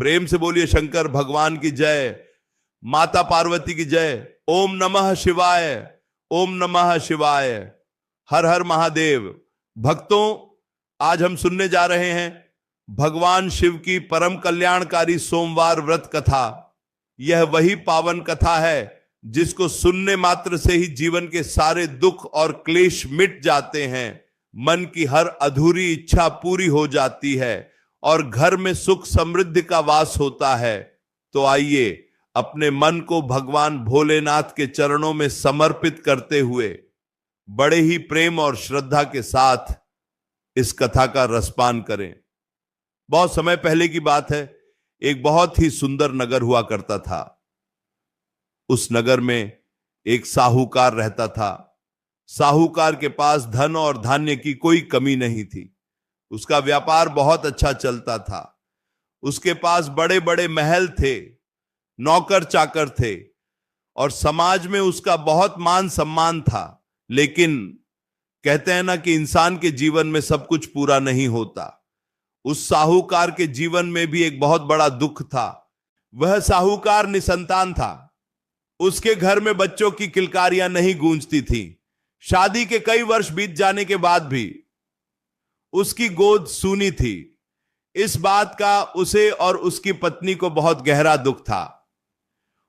प्रेम से बोलिए शंकर भगवान की जय, माता पार्वती की जय। ओम नमः शिवाय, ओम नमः शिवाय, हर हर महादेव। भक्तों, आज हम सुनने जा रहे हैं भगवान शिव की परम कल्याणकारी सोमवार व्रत कथा। यह वही पावन कथा है जिसको सुनने मात्र से ही जीवन के सारे दुख और क्लेश मिट जाते हैं, मन की हर अधूरी इच्छा पूरी हो जाती है और घर में सुख समृद्धि का वास होता है। तो आइए अपने मन को भगवान भोलेनाथ के चरणों में समर्पित करते हुए बड़े ही प्रेम और श्रद्धा के साथ इस कथा का रसपान करें। बहुत समय पहले की बात है, एक बहुत ही सुंदर नगर हुआ करता था। उस नगर में एक साहूकार रहता था। साहूकार के पास धन और धान्य की कोई कमी नहीं थी। उसका व्यापार बहुत अच्छा चलता था। उसके पास बड़े बड़े महल थे, नौकर चाकर थे और समाज में उसका बहुत मान सम्मान था। लेकिन कहते हैं ना कि इंसान के जीवन में सब कुछ पूरा नहीं होता। उस साहूकार के जीवन में भी एक बहुत बड़ा दुख था। वह साहूकार निसंतान था। उसके घर में बच्चों की किलकारियां नहीं गूंजती थी। शादी के कई वर्ष बीत जाने के बाद भी उसकी गोद सूनी थी। इस बात का उसे और उसकी पत्नी को बहुत गहरा दुख था।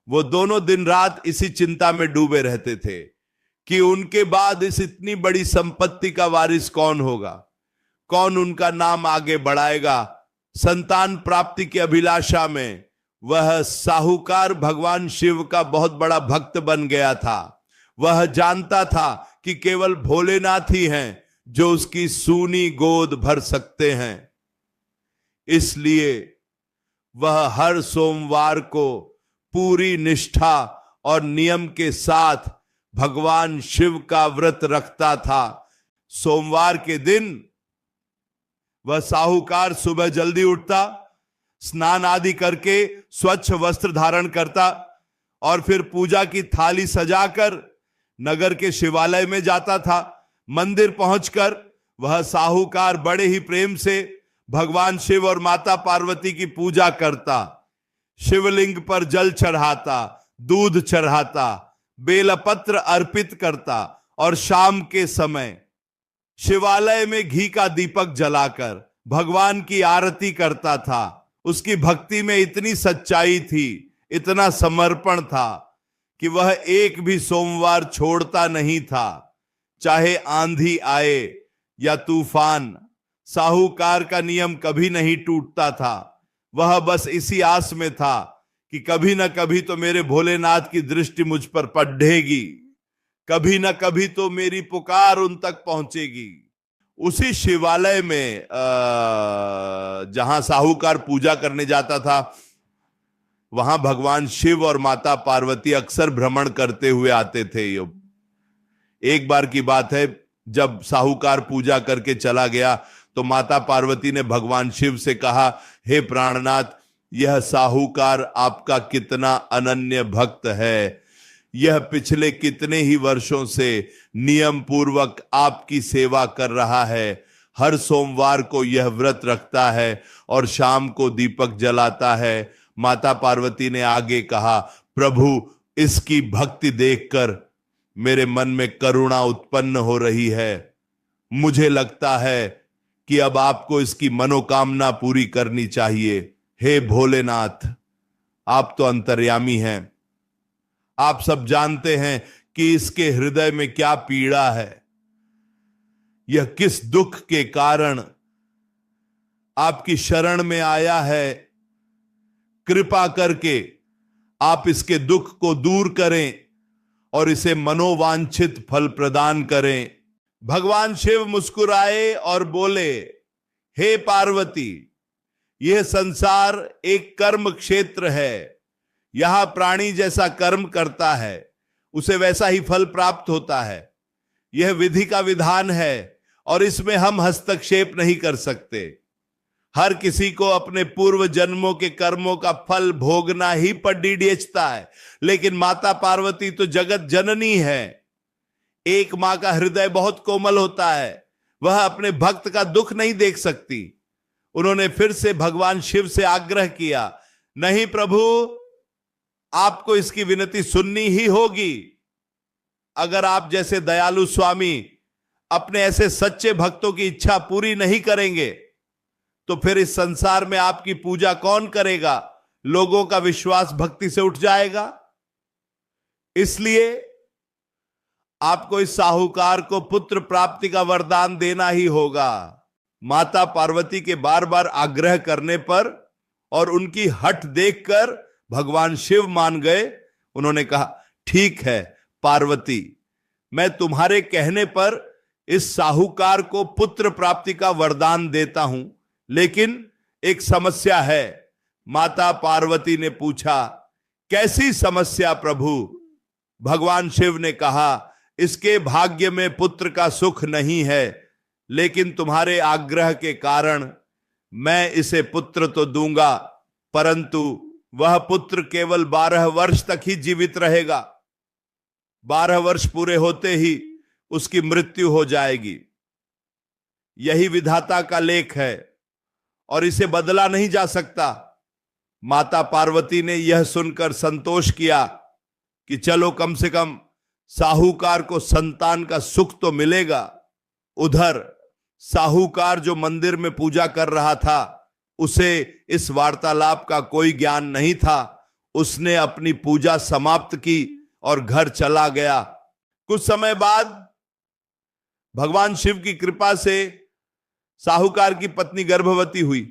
वो दोनों दिन रात इसी चिंता में डूबे रहते थे कि उनके बाद इस इतनी बड़ी संपत्ति का वारिस कौन होगा, कौन उनका नाम आगे बढ़ाएगा। संतान प्राप्ति की अभिलाषा में वह साहूकार भगवान शिव का बहुत बड़ा भक्त बन गया था। वह जानता था कि केवल भोलेनाथ ही हैं जो उसकी सूनी गोद भर सकते हैं। इसलिए वह हर सोमवार को पूरी निष्ठा और नियम के साथ भगवान शिव का व्रत रखता था। सोमवार के दिन वह साहूकार सुबह जल्दी उठता, स्नान आदि करके स्वच्छ वस्त्र धारण करता और फिर पूजा की थाली सजाकर नगर के शिवालय में जाता था। मंदिर पहुंचकर वह साहूकार बड़े ही प्रेम से भगवान शिव और माता पार्वती की पूजा करता। शिवलिंग पर जल चढ़ाता, दूध चढ़ाता, बेलपत्र अर्पित करता और शाम के समय शिवालय में घी का दीपक जलाकर भगवान की आरती करता था। उसकी भक्ति में इतनी सच्चाई थी, इतना समर्पण था कि वह एक भी सोमवार छोड़ता नहीं था। चाहे आंधी आए या तूफान, साहूकार का नियम कभी नहीं टूटता था। वह बस इसी आस में था कि कभी ना कभी तो मेरे भोलेनाथ की दृष्टि मुझ पर पड़ेगी, कभी ना कभी तो मेरी पुकार उन तक पहुंचेगी। उसी शिवालय में जहां साहूकार पूजा करने जाता था, वहां भगवान शिव और माता पार्वती अक्सर भ्रमण करते हुए आते थे। एक बार की बात है, जब साहूकार पूजा करके चला गया तो माता पार्वती ने भगवान शिव से कहा, हे प्राणनाथ, यह साहूकार आपका कितना अनन्य भक्त है। यह पिछले कितने ही वर्षों से नियम पूर्वक आपकी सेवा कर रहा है। हर सोमवार को यह व्रत रखता है और शाम को दीपक जलाता है। माता पार्वती ने आगे कहा, प्रभु, इसकी भक्ति देखकर मेरे मन में करुणा उत्पन्न हो रही है। मुझे लगता है कि अब आपको इसकी मनोकामना पूरी करनी चाहिए। हे भोलेनाथ, आप तो अंतर्यामी हैं। आप सब जानते हैं कि इसके हृदय में क्या पीड़ा है, यह किस दुख के कारण आपकी शरण में आया है। कृपा करके आप इसके दुख को दूर करें और इसे मनोवांछित फल प्रदान करें। भगवान शिव मुस्कुराए और बोले, हे पार्वती, यह संसार एक कर्म क्षेत्र है। यहां प्राणी जैसा कर्म करता है उसे वैसा ही फल प्राप्त होता है। यह विधि का विधान है और इसमें हम हस्तक्षेप नहीं कर सकते। हर किसी को अपने पूर्व जन्मों के कर्मों का फल भोगना ही पड़ीडेचता है। लेकिन माता पार्वती तो जगत जननी है। एक मां का हृदय बहुत कोमल होता है, वह अपने भक्त का दुख नहीं देख सकती। उन्होंने फिर से भगवान शिव से आग्रह किया नहीं प्रभु, आपको इसकी विनती सुननी ही होगी। अगर आप जैसे दयालु स्वामी अपने ऐसे सच्चे भक्तों की इच्छा पूरी नहीं करेंगे तो फिर इस संसार में आपकी पूजा कौन करेगा? लोगों का विश्वास भक्ति से उठ जाएगा। इसलिए आपको इस साहूकार को पुत्र प्राप्ति का वरदान देना ही होगा। माता पार्वती के बार बार आग्रह करने पर और उनकी हठ देखकर भगवान शिव मान गए। उन्होंने कहा, ठीक है पार्वती, मैं तुम्हारे कहने पर इस साहूकार को पुत्र प्राप्ति का वरदान देता हूं, लेकिन एक समस्या है। माता पार्वती ने पूछा, कैसी समस्या प्रभु? भगवान शिव ने कहा, इसके भाग्य में पुत्र का सुख नहीं है, लेकिन तुम्हारे आग्रह के कारण मैं इसे पुत्र तो दूंगा, परंतु वह पुत्र केवल 12 वर्ष तक ही जीवित रहेगा। 12 वर्ष पूरे होते ही उसकी मृत्यु हो जाएगी। यही विधाता का लेख है और इसे बदला नहीं जा सकता। माता पार्वती ने यह सुनकर संतोष किया कि चलो कम से कम साहूकार को संतान का सुख तो मिलेगा। उधर साहूकार जो मंदिर में पूजा कर रहा था, उसे इस वार्तालाप का कोई ज्ञान नहीं था। उसने अपनी पूजा समाप्त की और घर चला गया। कुछ समय बाद भगवान शिव की कृपा से साहूकार की पत्नी गर्भवती हुई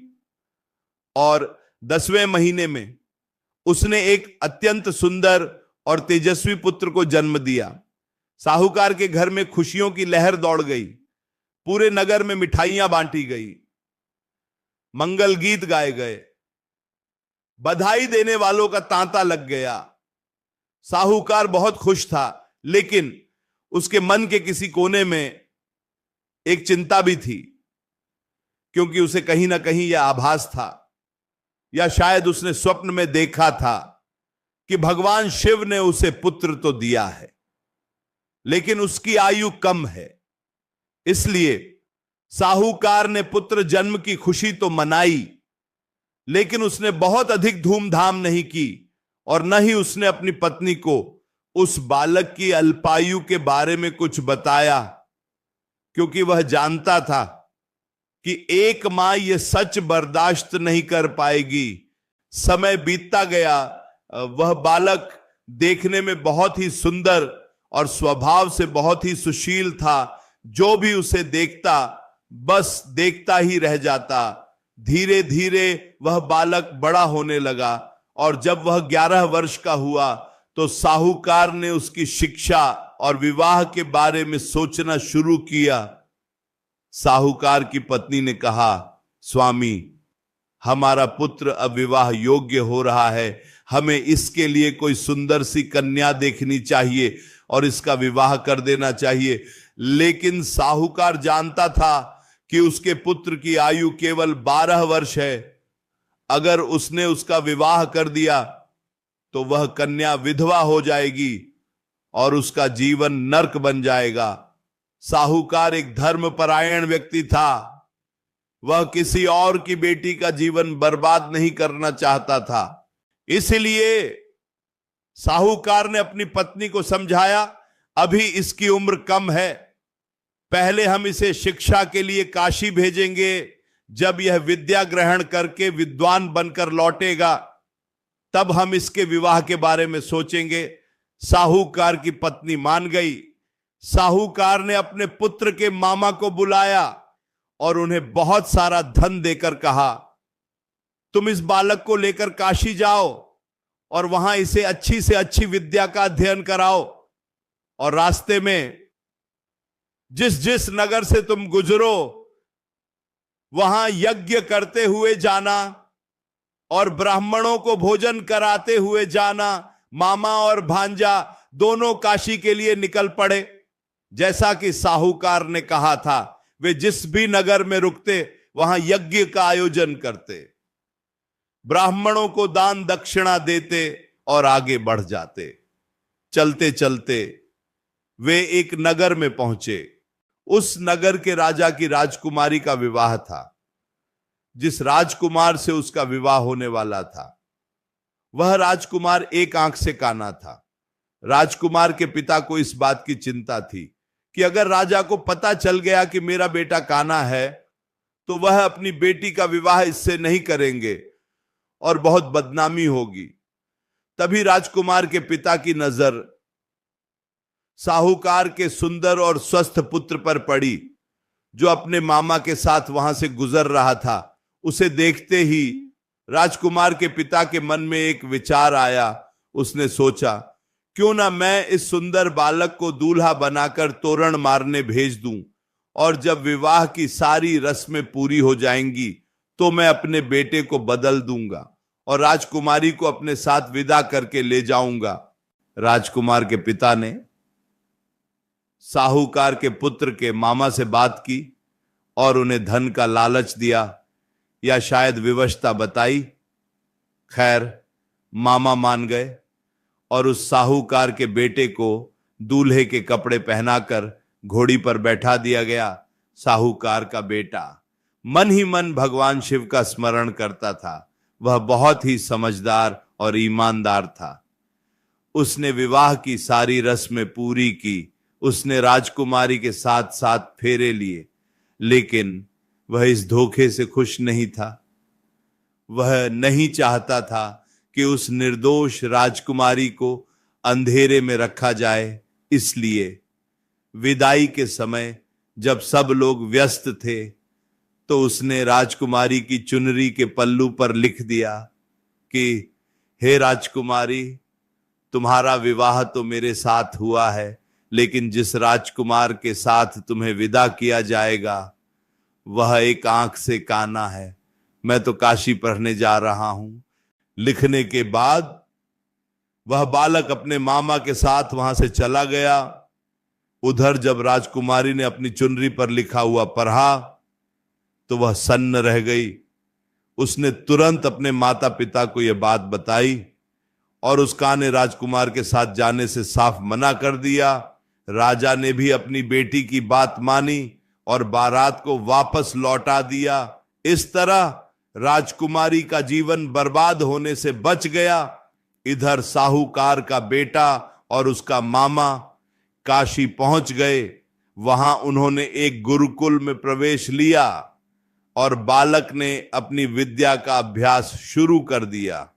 और 10वें महीने में उसने एक अत्यंत सुंदर और तेजस्वी पुत्र को जन्म दिया। साहूकार के घर में खुशियों की लहर दौड़ गई। पूरे नगर में मिठाइयां बांटी गई, मंगल गीत गाए गए, बधाई देने वालों का तांता लग गया। साहूकार बहुत खुश था, लेकिन उसके मन के किसी कोने में एक चिंता भी थी, क्योंकि उसे कहीं ना कहीं यह आभास था या शायद उसने स्वप्न में देखा था कि भगवान शिव ने उसे पुत्र तो दिया है, लेकिन उसकी आयु कम है। इसलिए साहूकार ने पुत्र जन्म की खुशी तो मनाई, लेकिन उसने बहुत अधिक धूमधाम नहीं की और न ही उसने अपनी पत्नी को उस बालक की अल्पायु के बारे में कुछ बताया, क्योंकि वह जानता था कि एक मां यह सच बर्दाश्त नहीं कर पाएगी। समय बीतता गया। वह बालक देखने में बहुत ही सुंदर और स्वभाव से बहुत ही सुशील था। जो भी उसे देखता बस देखता ही रह जाता। धीरे धीरे वह बालक बड़ा होने लगा और जब वह 11 वर्ष का हुआ तो साहूकार ने उसकी शिक्षा और विवाह के बारे में सोचना शुरू किया। साहूकार की पत्नी ने कहा, स्वामी, हमारा पुत्र अब विवाह योग्य हो रहा है, हमें इसके लिए कोई सुंदर सी कन्या देखनी चाहिए और इसका विवाह कर देना चाहिए। लेकिन साहूकार जानता था कि उसके पुत्र की आयु केवल 12 वर्ष है। अगर उसने उसका विवाह कर दिया तो वह कन्या विधवा हो जाएगी और उसका जीवन नर्क बन जाएगा। साहूकार एक धर्मपरायण व्यक्ति था। वह किसी और की बेटी का जीवन बर्बाद नहीं करना चाहता था। इसलिए साहूकार ने अपनी पत्नी को समझाया, अभी इसकी उम्र कम है, पहले हम इसे शिक्षा के लिए काशी भेजेंगे। जब यह विद्या ग्रहण करके विद्वान बनकर लौटेगा तब हम इसके विवाह के बारे में सोचेंगे। साहूकार की पत्नी मान गई। साहूकार ने अपने पुत्र के मामा को बुलाया और उन्हें बहुत सारा धन देकर कहा, तुम इस बालक को लेकर काशी जाओ और वहां इसे अच्छी से अच्छी विद्या का अध्ययन कराओ और रास्ते में जिस जिस नगर से तुम गुजरो वहां यज्ञ करते हुए जाना और ब्राह्मणों को भोजन कराते हुए जाना। मामा और भांजा दोनों काशी के लिए निकल पड़े। जैसा कि साहूकार ने कहा था, वे जिस भी नगर में रुकते वहां यज्ञ का आयोजन करते, ब्राह्मणों को दान दक्षिणा देते और आगे बढ़ जाते। चलते चलते वे एक नगर में पहुंचे। उस नगर के राजा की राजकुमारी का विवाह था। जिस राजकुमार से उसका विवाह होने वाला था वह राजकुमार एक आंख से काना था। राजकुमार के पिता को इस बात की चिंता थी कि अगर राजा को पता चल गया कि मेरा बेटा काना है तो वह अपनी बेटी का विवाह इससे नहीं करेंगे और बहुत बदनामी होगी। तभी राजकुमार के पिता की नजर साहूकार के सुंदर और स्वस्थ पुत्र पर पड़ी, जो अपने मामा के साथ वहां से गुजर रहा था। उसे देखते ही राजकुमार के पिता के मन में एक विचार आया। उसने सोचा, क्यों ना मैं इस सुंदर बालक को दूल्हा बनाकर तोरण मारने भेज दूं, और जब विवाह की सारी रस्में पूरी हो जाएंगी तो मैं अपने बेटे को बदल दूंगा और राजकुमारी को अपने साथ विदा करके ले जाऊंगा। राजकुमार के पिता ने साहूकार के पुत्र के मामा से बात की और उन्हें धन का लालच दिया या शायद विवशता बताई। खैर, मामा मान गए और उस साहूकार के बेटे को दूल्हे के कपड़े पहनाकर घोड़ी पर बैठा दिया गया। साहूकार का बेटा मन ही मन भगवान शिव का स्मरण करता था। वह बहुत ही समझदार और ईमानदार था। उसने विवाह की सारी रस्में पूरी की। उसने राजकुमारी के साथ साथ फेरे लिए, लेकिन वह इस धोखे से खुश नहीं था। वह नहीं चाहता था कि उस निर्दोष राजकुमारी को अंधेरे में रखा जाए। इसलिए विदाई के समय जब सब लोग व्यस्त थे तो उसने राजकुमारी की चुनरी के पल्लू पर लिख दिया कि हे राजकुमारी, तुम्हारा विवाह तो मेरे साथ हुआ है, लेकिन जिस राजकुमार के साथ तुम्हें विदा किया जाएगा वह एक आंख से काना है। मैं तो काशी पढ़ने जा रहा हूं। लिखने के बाद वह बालक अपने मामा के साथ वहां से चला गया। उधर जब राजकुमारी ने अपनी चुनरी पर लिखा हुआ पढ़ा तो वह सन्न रह गई। उसने तुरंत अपने माता पिता को यह बात बताई और उस काने राजकुमार के साथ जाने से साफ मना कर दिया। राजा ने भी अपनी बेटी की बात मानी और बारात को वापस लौटा दिया। इस तरह राजकुमारी का जीवन बर्बाद होने से बच गया। इधर साहूकार का बेटा और उसका मामा काशी पहुंच गए। वहां उन्होंने एक गुरुकुल में प्रवेश लिया और बालक ने अपनी विद्या का अभ्यास शुरू कर दिया।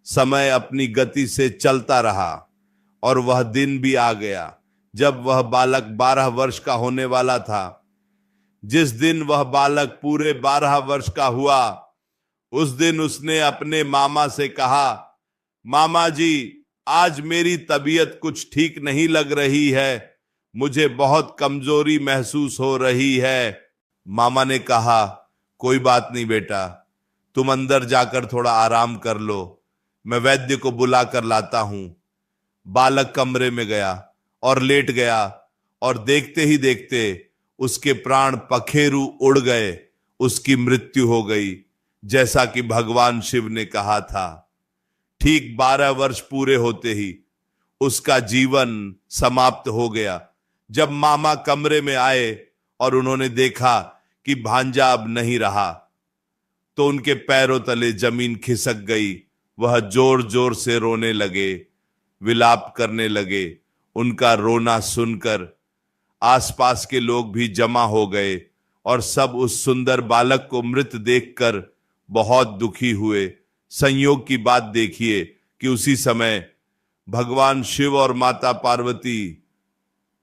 समय अपनी गति से चलता रहा और वह दिन भी आ गया जब वह बालक 12 वर्ष का होने वाला था। जिस दिन वह बालक पूरे 12 वर्ष का हुआ, उस दिन उसने अपने मामा से कहा, मामा जी, आज मेरी तबीयत कुछ ठीक नहीं लग रही है, मुझे बहुत कमजोरी महसूस हो रही है। मामा ने कहा, कोई बात नहीं बेटा, तुम अंदर जाकर थोड़ा आराम कर लो, मैं वैद्य को बुला कर लाता हूं। बालक कमरे में गया और लेट गया और देखते ही देखते उसके प्राण पखेरु उड़ गए। उसकी मृत्यु हो गई, जैसा कि भगवान शिव ने कहा था। ठीक 12 वर्ष पूरे होते ही उसका जीवन समाप्त हो गया। जब मामा कमरे में आए और उन्होंने देखा कि भांजा अब नहीं रहा, तो उनके पैरों तले जमीन खिसक गई। वह जोर जोर से रोने लगे, विलाप करने लगे। उनका रोना सुनकर आसपास के लोग भी जमा हो गए और सब उस सुंदर बालक को मृत देखकर बहुत दुखी हुए। संयोग की बात देखिए कि उसी समय भगवान शिव और माता पार्वती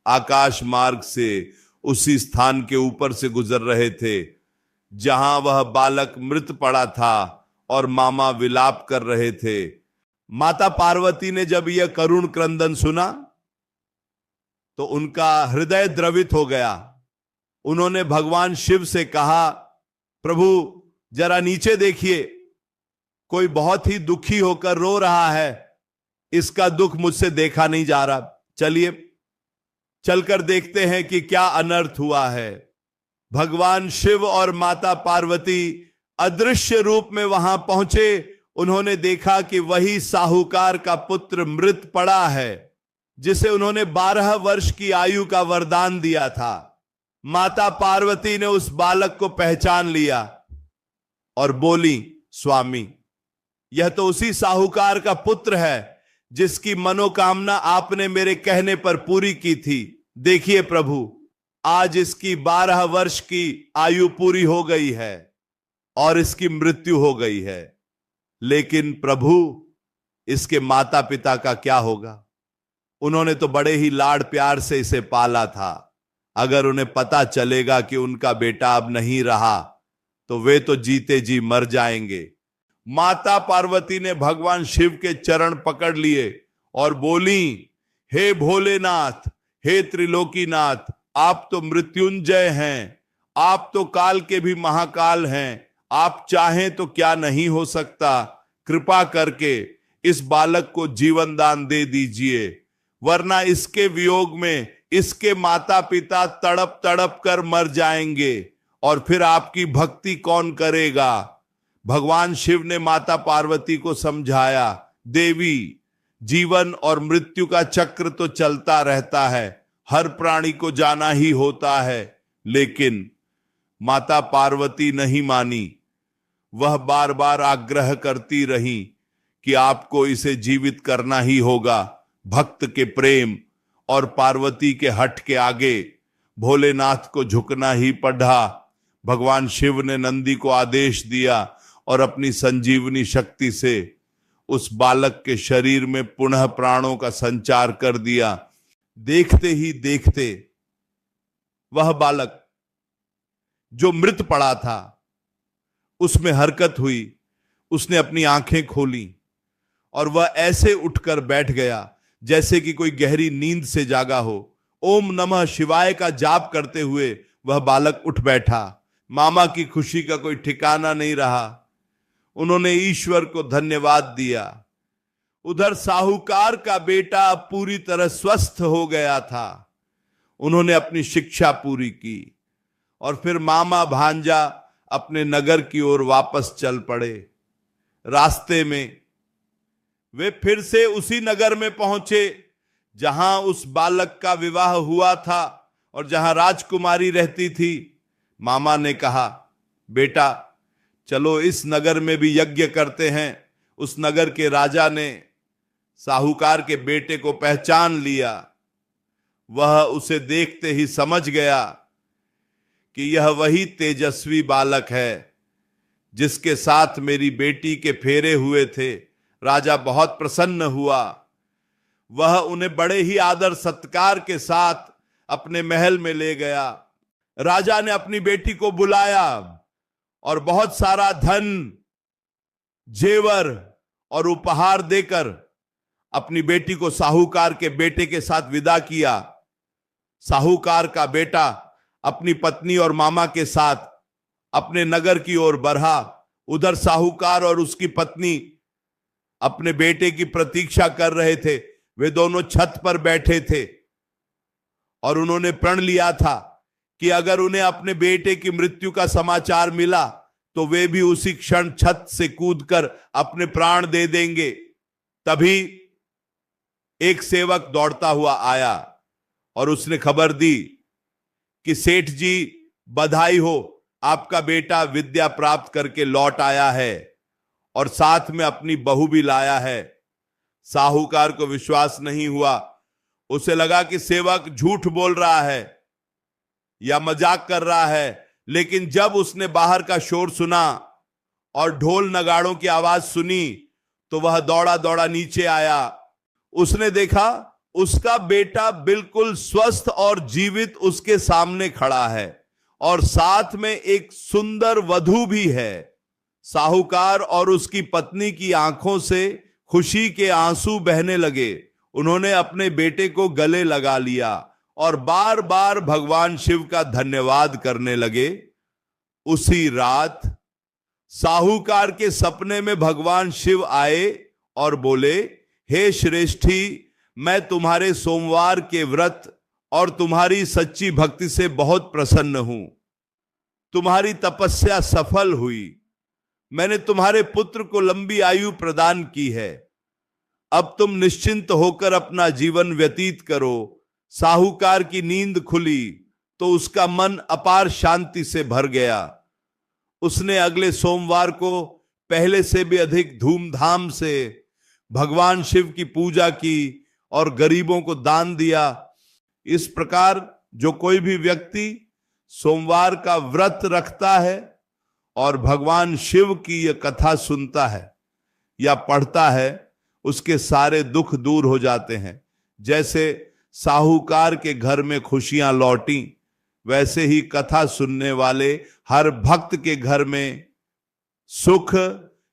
आकाश मार्ग से उसी स्थान के ऊपर से गुजर रहे थे जहां वह बालक मृत पड़ा था और मामा विलाप कर रहे थे। माता पार्वती ने जब यह करुण क्रंदन सुना तो उनका हृदय द्रवित हो गया। उन्होंने भगवान शिव से कहा, प्रभु जरा नीचे देखिए, कोई बहुत ही दुखी होकर रो रहा है। इसका दुख मुझसे देखा नहीं जा रहा। चलिए चलकर देखते हैं कि क्या अनर्थ हुआ है। भगवान शिव और माता पार्वती अदृश्य रूप में वहां पहुंचे। उन्होंने देखा कि वही साहूकार का पुत्र मृत पड़ा है, जिसे उन्होंने 12 वर्ष की आयु का वरदान दिया था। माता पार्वती ने उस बालक को पहचान लिया और बोली, स्वामी, यह तो उसी साहूकार का पुत्र है जिसकी मनोकामना आपने मेरे कहने पर पूरी की थी। देखिए प्रभु, आज इसकी 12 वर्ष की आयु पूरी हो गई है और इसकी मृत्यु हो गई है। लेकिन प्रभु, इसके माता पिता का क्या होगा? उन्होंने तो बड़े ही लाड प्यार से इसे पाला था। अगर उन्हें पता चलेगा कि उनका बेटा अब नहीं रहा तो वे तो जीते जी मर जाएंगे। माता पार्वती ने भगवान शिव के चरण पकड़ लिए और बोली, हे भोलेनाथ, हे त्रिलोकीनाथ, आप तो मृत्युंजय हैं, आप तो काल के भी महाकाल हैं। आप चाहें तो क्या नहीं हो सकता। कृपा करके इस बालक को जीवन दान दे दीजिए, वरना इसके वियोग में इसके माता पिता तड़प तड़प कर मर जाएंगे और फिर आपकी भक्ति कौन करेगा। भगवान शिव ने माता पार्वती को समझाया, देवी, जीवन और मृत्यु का चक्र तो चलता रहता है, हर प्राणी को जाना ही होता है। लेकिन माता पार्वती नहीं मानी। वह बार बार आग्रह करती रही कि आपको इसे जीवित करना ही होगा। भक्त के प्रेम और पार्वती के हठ के आगे भोलेनाथ को झुकना ही पड़ा। भगवान शिव ने नंदी को आदेश दिया और अपनी संजीवनी शक्ति से उस बालक के शरीर में पुनः प्राणों का संचार कर दिया। देखते ही देखते वह बालक जो मृत पड़ा था उसमें हरकत हुई। उसने अपनी आंखें खोली और वह ऐसे उठकर बैठ गया जैसे कि कोई गहरी नींद से जागा हो। ओम नमः शिवाय का जाप करते हुए वह बालक उठ बैठा। मामा की खुशी का कोई ठिकाना नहीं रहा। उन्होंने ईश्वर को धन्यवाद दिया। उधर साहूकार का बेटा अब पूरी तरह स्वस्थ हो गया था। उन्होंने अपनी शिक्षा पूरी की और फिर मामा भांजा अपने नगर की ओर वापस चल पड़े। रास्ते में वे फिर से उसी नगर में पहुंचे जहां उस बालक का विवाह हुआ था और जहां राजकुमारी रहती थी। मामा ने कहा, बेटा चलो इस नगर में भी यज्ञ करते हैं। उस नगर के राजा ने साहूकार के बेटे को पहचान लिया। वह उसे देखते ही समझ गया कि यह वही तेजस्वी बालक है जिसके साथ मेरी बेटी के फेरे हुए थे। राजा बहुत प्रसन्न हुआ। वह उन्हें बड़े ही आदर सत्कार के साथ अपने महल में ले गया। राजा ने अपनी बेटी को बुलाया और बहुत सारा धन, जेवर और उपहार देकर अपनी बेटी को साहूकार के बेटे के साथ विदा किया। साहूकार का बेटा अपनी पत्नी और मामा के साथ अपने नगर की ओर बढ़ा। उधर साहूकार और उसकी पत्नी अपने बेटे की प्रतीक्षा कर रहे थे। वे दोनों छत पर बैठे थे और उन्होंने प्रण लिया था कि अगर उन्हें अपने बेटे की मृत्यु का समाचार मिला तो वे भी उसी क्षण छत से कूदकर अपने प्राण दे देंगे। तभी एक सेवक दौड़ता हुआ आया और उसने खबर दी कि सेठ जी, बधाई हो, आपका बेटा विद्या प्राप्त करके लौट आया है और साथ में अपनी बहू भी लाया है। साहूकार को विश्वास नहीं हुआ। उसे लगा कि सेवक झूठ बोल रहा है या मजाक कर रहा है। लेकिन जब उसने बाहर का शोर सुना और ढोल नगाड़ों की आवाज सुनी तो वह दौड़ा दौड़ा नीचे आया। उसने देखा उसका बेटा बिल्कुल स्वस्थ और जीवित उसके सामने खड़ा है और साथ में एक सुंदर वधू भी है। साहूकार और उसकी पत्नी की आंखों से खुशी के आंसू बहने लगे। उन्होंने अपने बेटे को गले लगा लिया और बार बार भगवान शिव का धन्यवाद करने लगे। उसी रात साहूकार के सपने में भगवान शिव आए और बोले, हे श्रेष्ठी, मैं तुम्हारे सोमवार के व्रत और तुम्हारी सच्ची भक्ति से बहुत प्रसन्न हूं। तुम्हारी तपस्या सफल हुई। मैंने तुम्हारे पुत्र को लंबी आयु प्रदान की है। अब तुम निश्चिंत होकर अपना जीवन व्यतीत करो। साहूकार की नींद खुली तो उसका मन अपार शांति से भर गया। उसने अगले सोमवार को पहले से भी अधिक धूमधाम से भगवान शिव की पूजा की और गरीबों को दान दिया। इस प्रकार जो कोई भी व्यक्ति सोमवार का व्रत रखता है और भगवान शिव की यह कथा सुनता है या पढ़ता है, उसके सारे दुख दूर हो जाते हैं। जैसे साहूकार के घर में खुशियां लौटी, वैसे ही कथा सुनने वाले हर भक्त के घर में सुख,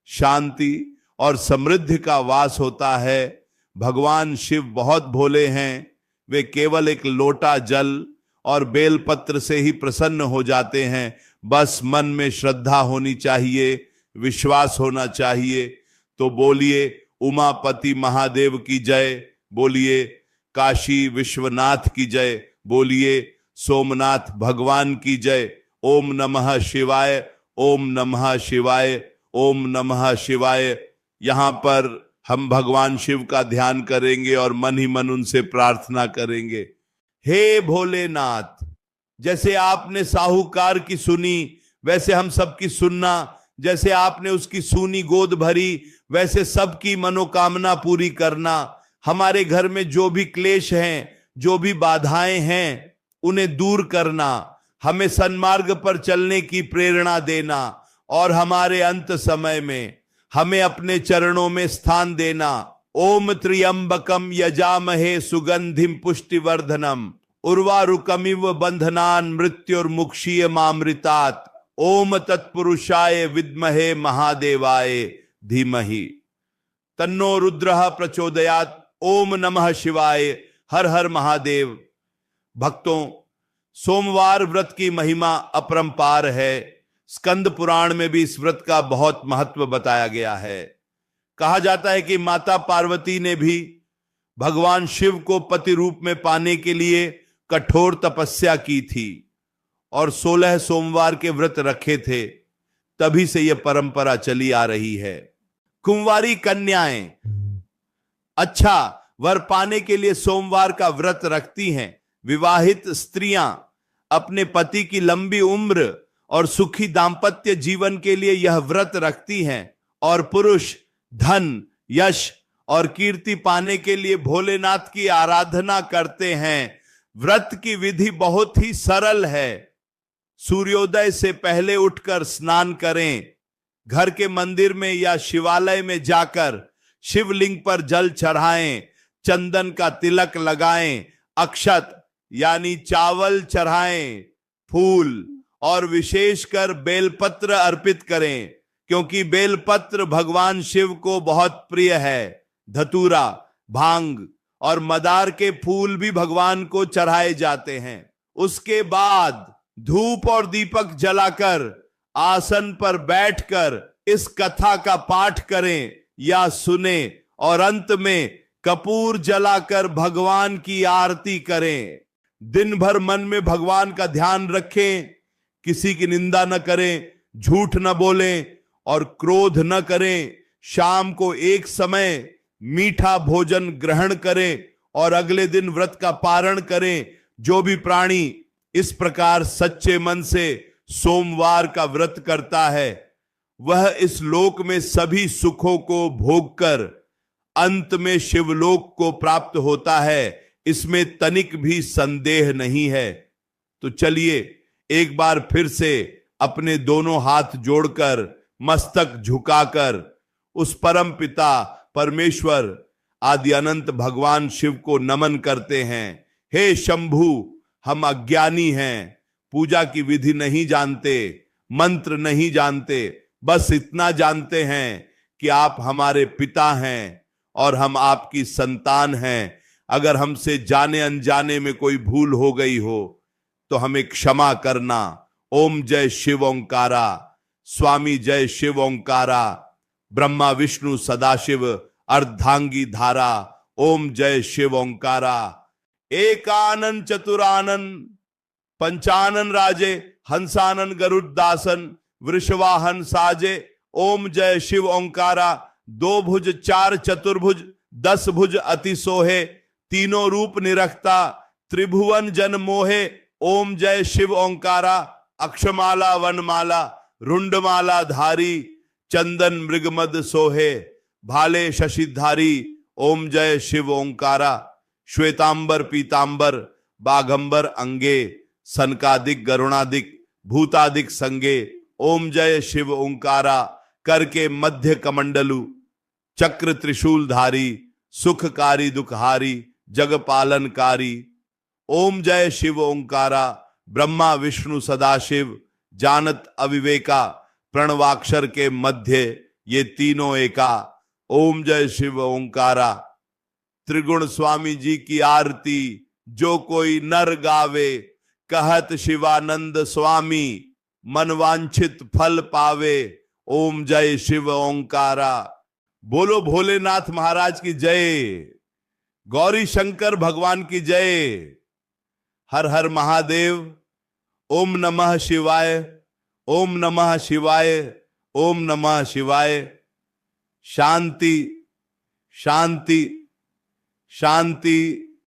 शांति और समृद्धि का वास होता है। भगवान शिव बहुत भोले हैं, वे केवल एक लोटा जल और बेलपत्र से ही प्रसन्न हो जाते हैं। बस मन में श्रद्धा होनी चाहिए, विश्वास होना चाहिए। तो बोलिए उमापति महादेव की जय, बोलिए काशी विश्वनाथ की जय, बोलिए सोमनाथ भगवान की जय। ओम नमः शिवाय, ओम नमः शिवाय, ओम नमः शिवाय। यहां पर हम भगवान शिव का ध्यान करेंगे और मन ही मन उनसे प्रार्थना करेंगे। हे भोलेनाथ, जैसे आपने साहूकार की सुनी वैसे हम सबकी सुनना, जैसे आपने उसकी सूनी गोद भरी वैसे सबकी मनोकामना पूरी करना। हमारे घर में जो भी क्लेश हैं, जो भी बाधाएं हैं, उन्हें दूर करना, हमें सन्मार्ग पर चलने की प्रेरणा देना और हमारे अंत समय में हमें अपने चरणों में स्थान देना। ओम त्र्यंबकम यजामहे सुगंधिम पुष्टिवर्धनम उर्वारुकमिव बंधनान मृत्युर्मुक्षीयमामृतात्। ओम तत्पुरुषाय विद्महे महादेवाय धीमहि तन्नो रुद्रः प्रचोदयात्। ओम नमः शिवाय। हर हर महादेव। भक्तों, सोमवार व्रत की महिमा अपरंपार है। स्कंद पुराण में भी इस व्रत का बहुत महत्व बताया गया है। कहा जाता है कि माता पार्वती ने भी भगवान शिव को पति रूप में पाने के लिए कठोर तपस्या की थी और 16 सोमवार के व्रत रखे थे। तभी से यह परंपरा चली आ रही है। कुंवारी कन्याएं अच्छा वर पाने के लिए सोमवार का व्रत रखती हैं। विवाहित स्त्रियां अपने पति की लंबी उम्र और सुखी दाम्पत्य जीवन के लिए यह व्रत रखती हैं। और पुरुष धन, यश और कीर्ति पाने के लिए भोलेनाथ की आराधना करते हैं। व्रत की विधि बहुत ही सरल है। सूर्योदय से पहले उठकर स्नान करें। घर के मंदिर में या शिवालय में जाकर शिवलिंग पर जल चढ़ाएं, चंदन का तिलक लगाएं, अक्षत यानी चावल चढ़ाएं, फूल और विशेषकर बेलपत्र अर्पित करें, क्योंकि बेलपत्र भगवान शिव को बहुत प्रिय है। धतूरा, भांग और मदार के फूल भी भगवान को चढ़ाए जाते हैं। उसके बाद धूप और दीपक जलाकर आसन पर बैठकर इस कथा का पाठ करें या सुने और अंत में कपूर जलाकर भगवान की आरती करें। दिन भर मन में भगवान का ध्यान रखें, किसी की निंदा न करें, झूठ न बोलें और क्रोध न करें। शाम को एक समय मीठा भोजन ग्रहण करें और अगले दिन व्रत का पारण करें। जो भी प्राणी इस प्रकार सच्चे मन से सोमवार का व्रत करता है, वह इस लोक में सभी सुखों को भोगकर अंत में शिवलोक को प्राप्त होता है। इसमें तनिक भी संदेह नहीं है। तो चलिए एक बार फिर से अपने दोनों हाथ जोड़कर, मस्तक झुकाकर उस परम पिता परमेश्वर आदि अनंत भगवान शिव को नमन करते हैं। हे शंभु, हम अज्ञानी हैं, पूजा की विधि नहीं जानते, मंत्र नहीं जानते, बस इतना जानते हैं कि आप हमारे पिता हैं और हम आपकी संतान हैं। अगर हमसे जाने अनजाने में कोई भूल हो गई हो तो हमें क्षमा करना। ओम जय शिव ओंकारा। स्वामी जय शिव ओंकारा। ब्रह्मा विष्णु सदाशिव अर्धांगी धारा। ओम जय शिव ओंकारा। एकानन चतुरानन पंचानन राजे हंसानन गरुड़दासन वृषवाहन साजे। ओम जय शिव ओंकारा। 2 भुज 4 चतुर्भुज 10 भुज अति सोहे। तीनों रूप निरखता त्रिभुवन जन मोहे। ओम जय शिव ओंकारा। अक्षमाला वनमाला रुंडमाला धारी चंदन मृगमद सोहे भाले शशिधारी ओम जय शिव ओंकारा। श्वेतांबर पीतांबर बाघंबर अंगे सनकादिक गरुणादिक भूतादिक संगे ओम जय शिव ओंकारा। करके मध्य कमंडलु चक्र त्रिशूलधारी सुखकारी दुखहारी जग पालनकारी ओम जय शिव ओंकारा। ब्रह्मा विष्णु सदाशिव जानत अविवेका प्रणवाक्षर के मध्य ये तीनों एका ओम जय शिव ओंकारा। त्रिगुण स्वामी जी की आरती जो कोई नर गावे कहत शिवानंद स्वामी मनवांछित फल पावे ओम जय शिव ओंकारा। बोलो भोलेनाथ महाराज की जय, गौरी शंकर भगवान की जय, हर हर महादेव। ओम नमः शिवाय, ओम नमः शिवाय, ओम नमः शिवाय। शांति शांति शांति